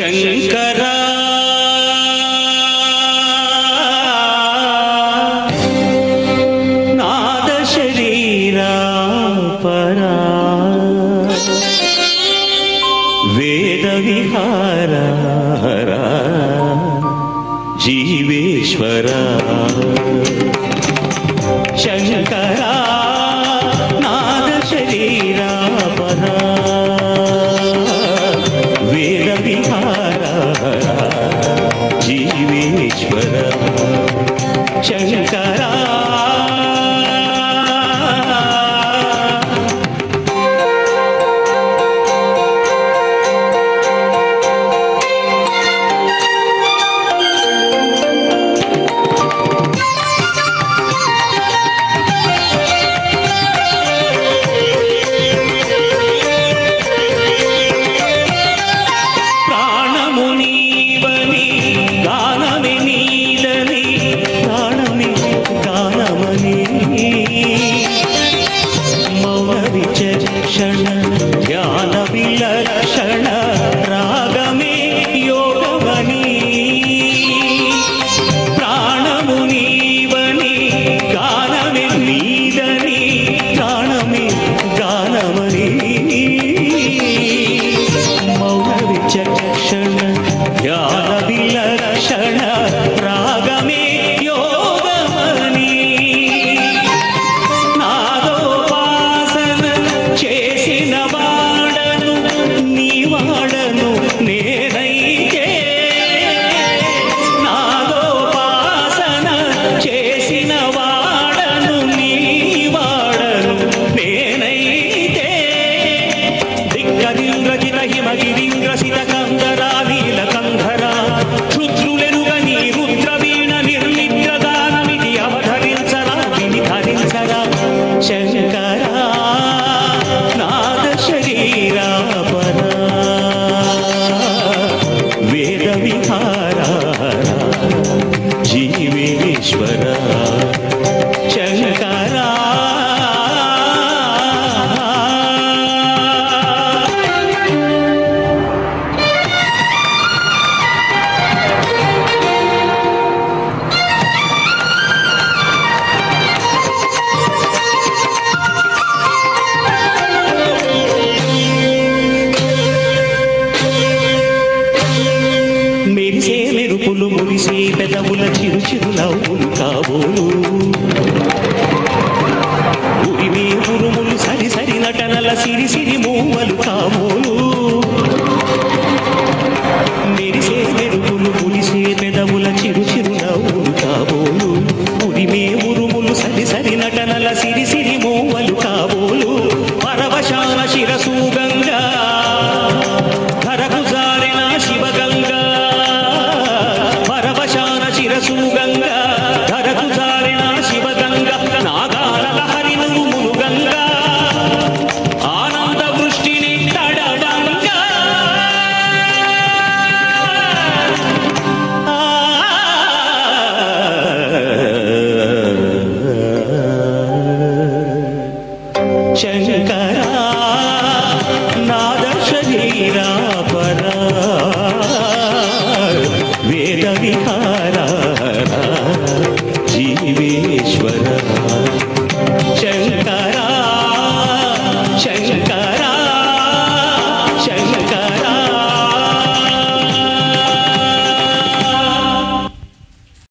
శంకరా నాద శరీరా పరా వేద విహారా జీవేశ్వరా శంకరా నాద శరీరా పరా వేద విహారా జీవేశ్వరా శంకరా విచక్షణ ధ్యాన విలక్షణ రాగమే యోగమని ప్రాణము నీవని గానమే నీదని ప్రాణమే గానమని మౌన విచక్షణ ధ్యాన విలక్షణ రాగమే యోగమని చేసిన వాడను నీ వాడను నేనైతే నాదోపాసన చేసిన వాడను నీ వాడను నేనైతే దిగ్గదింద్రజిత హిమగిరింద్రసిత కందరా నీల కంధరా రుద్రులెనుగ నీ రుద్రవీణ నిర్మిత్ర గానమిది అవధరించరా విని ధరించరా శంకరా నాద శరీరా పరా వేద విహారా జీవేశ్వరా శంకరా మెరిసే మెరుపులు మురిసే పెదవుల చిరు చిరు నవ్వులు కాబోలు ఉరిమే ఉరుములు సరి సరి నటనల సిరి సిరి మూవలు కాబోలు మెరిసే మెరుపులు మురిసే పెదవుల చిరు చిరు నవ్వులు కాబోలు ఉరిమే ఉరుములు సరి సరి నటనల సిరి సిరి మూవలు కాబోలు పరవశాన శిరసు గంగా ధరకు జారిన శివగంగా శిరసు గంగా ధరకు జారిన శివగంగా నాగాల లహరి నువ్వు గంగా ఆనంద వృష్టిని తడవంగా శంకరా నాద శరీరా